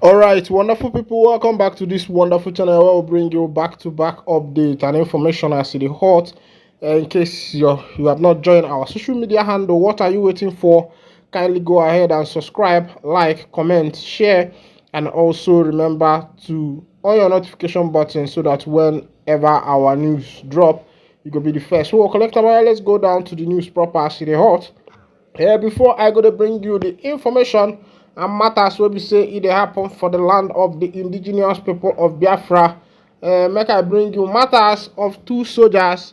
All right, wonderful people, welcome back to this wonderful channel where we'll bring you back-to-back update and information as it is hot. In case you have not joined our social media handle, what are you waiting for? Kindly go ahead and subscribe, like, comment, share, and also remember to on your notification button so that whenever our news drop, you will be the first. So, collect about. Let's go down to the news proper as it is hot. Before I go to bring you the information and matters wey be say it happen for the land of the indigenous people of Biafra, make I bring you matters of two soldiers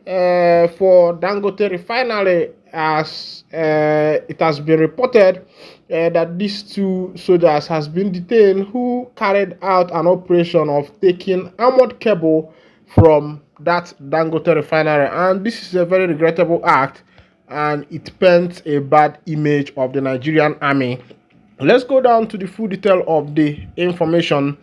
for Dangote refinery, as it has been reported that these two soldiers has been detained who carried out an operation of taking armored cable from that Dangote refinery, and this is a very regrettable act and it paints a bad image of the Nigerian army. Let's go down to the full detail of the information.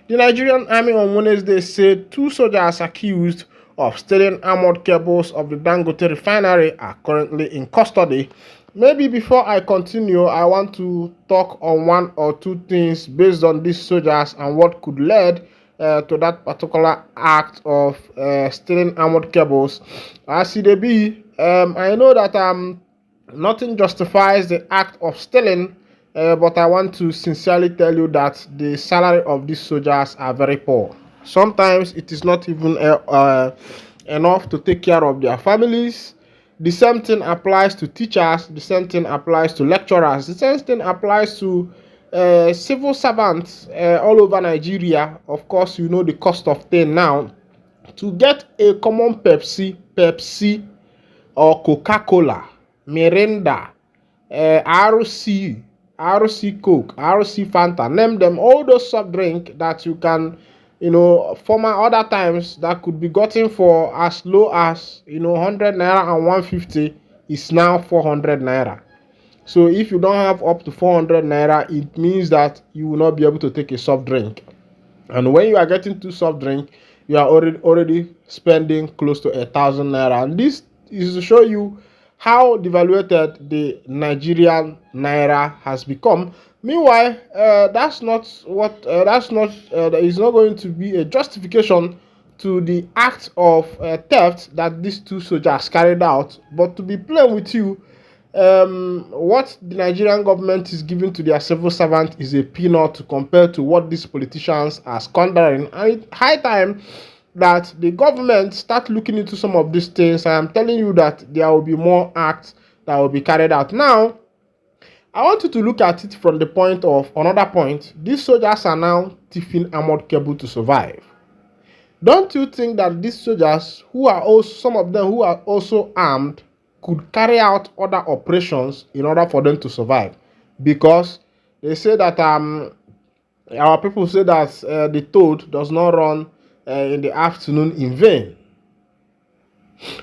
The Nigerian army on Wednesday said two soldiers accused of stealing armored cables of the Dangote refinery are currently in custody. Maybe before I continue, I want to talk on one or two things based on these soldiers and what could lead to that particular act of stealing armored cables. As it be, I know that nothing justifies the act of stealing, but I want to sincerely tell you that the salary of these soldiers are very poor. Sometimes it is not even enough to take care of their families. The same thing applies to teachers, the same thing applies to lecturers, the same thing applies to civil servants all over Nigeria. Of course, you know the cost of thing now. To get a common Pepsi or Coca-Cola, Mirinda, RC Coke, RC Fanta, name them, all those soft drink that you can, former other times that could be gotten for as low as, 100 naira and 150 is now 400 naira. So if you don't have up to 400 naira, it means that you will not be able to take a soft drink. And when you are getting two soft drink, you are already spending close to 1,000 naira. And this is to show you how devaluated the Nigerian naira has become. Meanwhile, that's not is not going to be a justification to the act of theft that these two soldiers carried out. But to be plain with you, what the Nigerian government is giving to their civil servant is a peanut to compare to what these politicians are squandering. And it's high time that the government start looking into some of these things. I am telling you that there will be more acts that will be carried out. Now, I want you to look at it from the point of another point. These soldiers are now thieving armored cable to survive. Don't you think that these soldiers, who are also some of them who are also armed, could carry out other operations in order for them to survive? Because they say that our people say that the toad does not run in the afternoon in vain.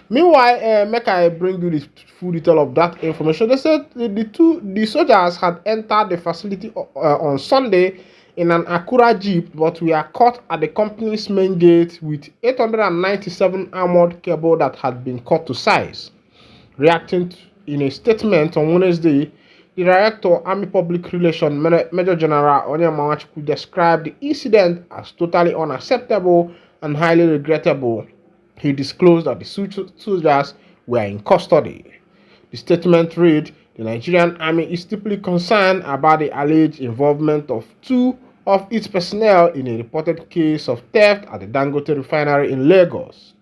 Meanwhile, make I bring you the full detail of that information. They said the soldiers had entered the facility on Sunday in an Acura Jeep, but we are caught at the company's main gate with 897 armored cable that had been cut to size. Reacting in a statement on Wednesday, the Director, Army Public Relations, Major General Onyemawachuku, described the incident as totally unacceptable and highly regrettable. He disclosed that the soldiers were in custody. The statement read, "The Nigerian Army is deeply concerned about the alleged involvement of two of its personnel in a reported case of theft at the Dangote refinery in Lagos.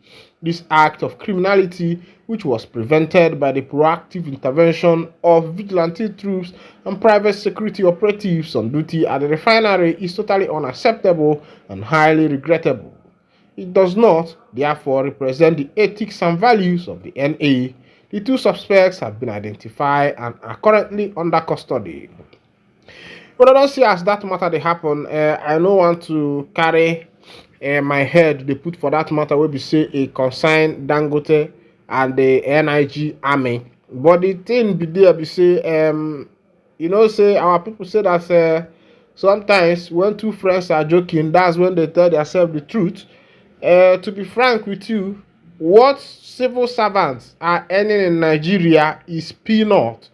This act of criminality, which was prevented by the proactive intervention of vigilante troops and private security operatives on duty at the refinery, is totally unacceptable and highly regrettable. It does not, therefore, represent the ethics and values of the NA. The two suspects have been identified and are currently under custody." But I don't see as that matter they happen. I don't want to carry my head they put for that matter wey be say a consign Dangote and the NIG army. But the thing be there be say say our people say that sometimes when two friends are joking, that's when they tell themselves the truth. To be frank with you, what civil servants are earning in Nigeria is peanut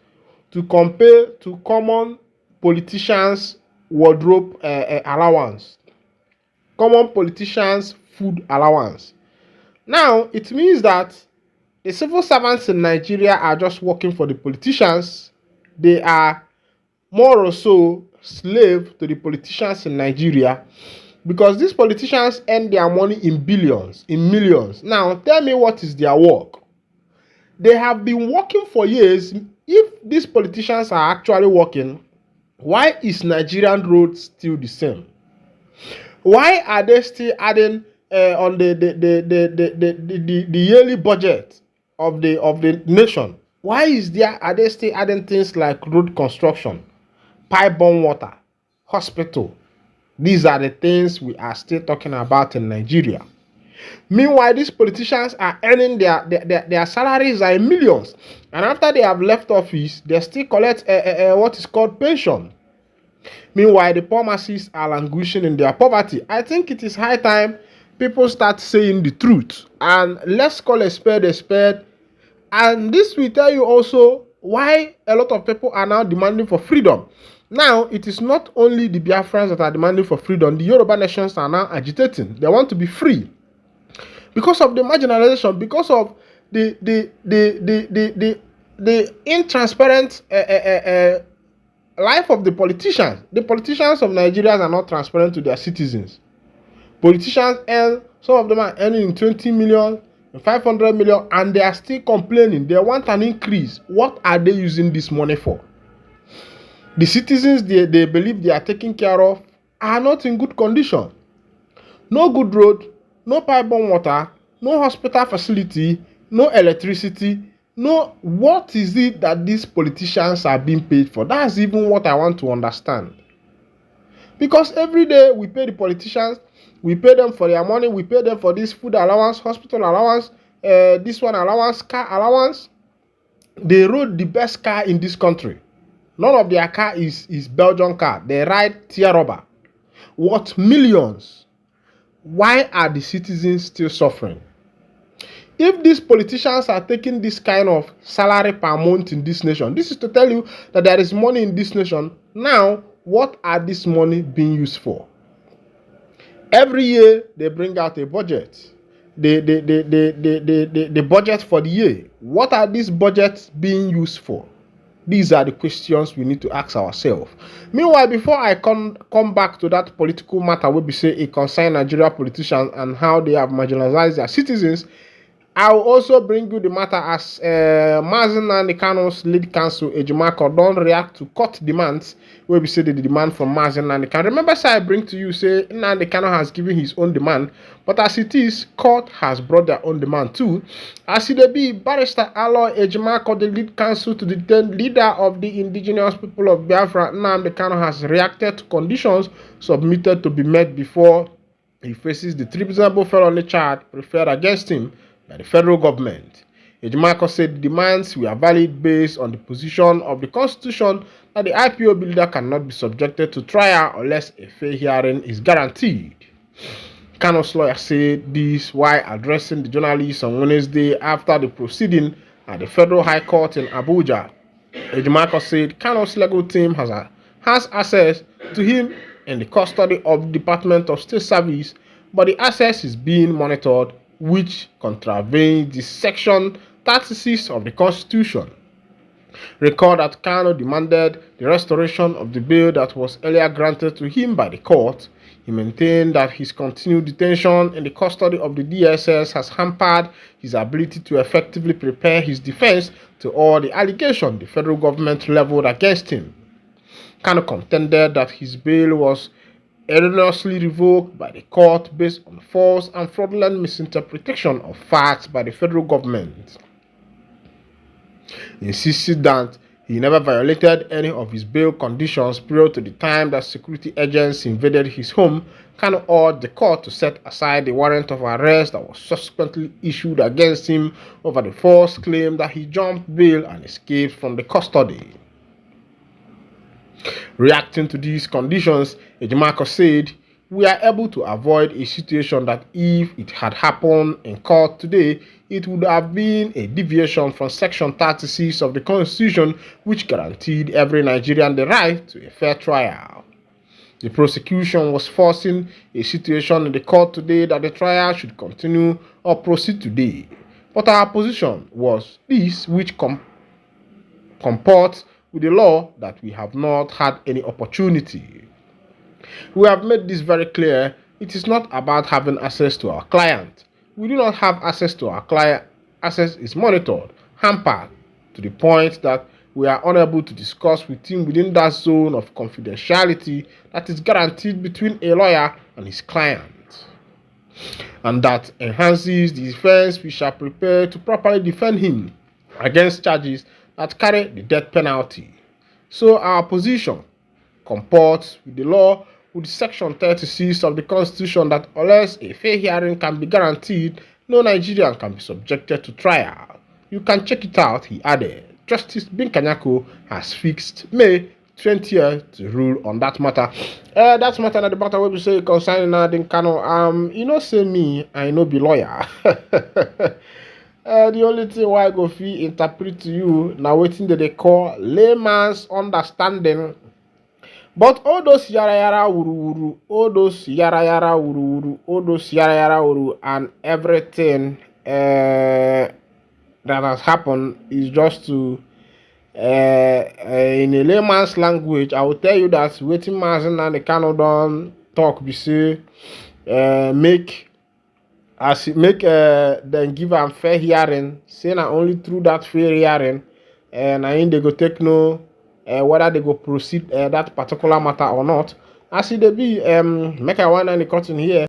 to compare to common politicians wardrobe allowance, common politicians food allowance. Now it means that the civil servants in Nigeria are just working for the politicians. They are more or so slave to the politicians in Nigeria, because these politicians earn their money in billions, in millions. Now tell me, what is their work? They have been working for years. If these politicians are actually working, why is Nigerian roads still the same? Why are they still adding on the yearly budget of the nation? Why are they still adding things like road construction, pipe-borne water, hospital? These are the things we are still talking about in Nigeria. Meanwhile, these politicians are earning their salaries are in millions, and after they have left office, they still collect what is called pension. Meanwhile, the poor masses are languishing in their poverty. I think it is high time people start saying the truth, and let's call a spade a spade. And this will tell you also why a lot of people are now demanding for freedom. Now, it is not only the Biafrans that are demanding for freedom. The Yoruba nations are now agitating. They want to be free because of the marginalization, because of the intransparent life of the politicians. The politicians of Nigeria are not transparent to their citizens. Politicians earn, some of them are earning 20 million, 500 million, and they are still complaining. They want an increase. What are they using this money for? The citizens they believe they are taking care of are not in good condition. No good road, no pipe-borne water, no hospital facility, no electricity. No, what is it that these politicians are being paid for? That's even what I want to understand. Because every day we pay the politicians, we pay them for their money, we pay them for this food allowance, hospital allowance, this one allowance, car allowance. They rode the best car in this country. None of their car is Belgian car. They ride tier rubber. What millions? Why are the citizens still suffering? If these politicians are taking this kind of salary per month in this nation, this is to tell you that there is money in this nation. Now, what are this money being used for? Every year, they bring out a budget. The budget for the year. What are these budgets being used for? These are the questions we need to ask ourselves. Meanwhile, before I come back to that political matter where we say it concerns Nigeria politicians and how they have marginalized their citizens, I will also bring you the matter as Mazi Nnamdi Kanu's lead counsel Ejimako don't react to court demands where we say the demand from Mazi Nnamdi Kanu. Remember, say I bring to you say Nnamdi Kanu has given his own demand, but as it is, court has brought their own demand too. As it be, Barrister Aloy Ejimako, the lead counsel to the leader of the indigenous people of Biafra, Nnamdi Kanu, has reacted to conditions submitted to be met before he faces the treasonable felony charge preferred against him by the federal government. Ejimako said the demands were valid based on the position of the Constitution that the IPO builder cannot be subjected to trial unless a fair hearing is guaranteed. Kanu's lawyer said this while addressing the journalists on Wednesday after the proceeding at the Federal High Court in Abuja. Ejimako said Kanu's legal team has access to him in the custody of the Department of State Service, but the access is being monitored, which contravenes the Section 36 of the Constitution. Recall that Kanu demanded the restoration of the bail that was earlier granted to him by the court. He maintained that his continued detention in the custody of the DSS has hampered his ability to effectively prepare his defense to all the allegations the federal government leveled against him. Kanu contended that his bail was erroneously revoked by the court based on false and fraudulent misinterpretation of facts by the federal government. He insisted that he never violated any of his bail conditions prior to the time that security agents invaded his home. Kanu urged the court to set aside the warrant of arrest that was subsequently issued against him over the false claim that he jumped bail and escaped from the custody. Reacting to these conditions, Ejimako said, "We are able to avoid a situation that if it had happened in court today, it would have been a deviation from Section 36 of the Constitution, which guaranteed every Nigerian the right to a fair trial." The prosecution was forcing a situation in the court today that the trial should continue or proceed today. But our position was this, which comports with the law, that we have not had any opportunity. We have made this very clear. It is not about having access to our client. We do not have access to our client. Access is monitored, hampered, to the point that we are unable to discuss with him within that zone of confidentiality that is guaranteed between a lawyer and his client. And that enhances the defense we shall prepare to properly defend him against charges that carry the death penalty. So our position comports with the law, with Section 36 of the Constitution, that unless a fair hearing can be guaranteed, no Nigerian can be subjected to trial. You can check it out, he added. Justice Binkanyako has fixed May 20th to rule on that matter. That matter na the matter wey be say concerning Nadine Kano. You know, say me, I no be lawyer. The only thing why I go fit interpret to you na wetin they call layman's understanding. But all those yara yara wuru wuru, all those yara yara wuru wuru, all those yara yara wuru, and everything that has happened is just to in a layman's language. I will tell you that waiting Mazen and the Canada talk be say make them give am fair hearing, say na only through that fair hearing and I they go take no whether they go proceed that particular matter or not. As it be make I want any cutting here.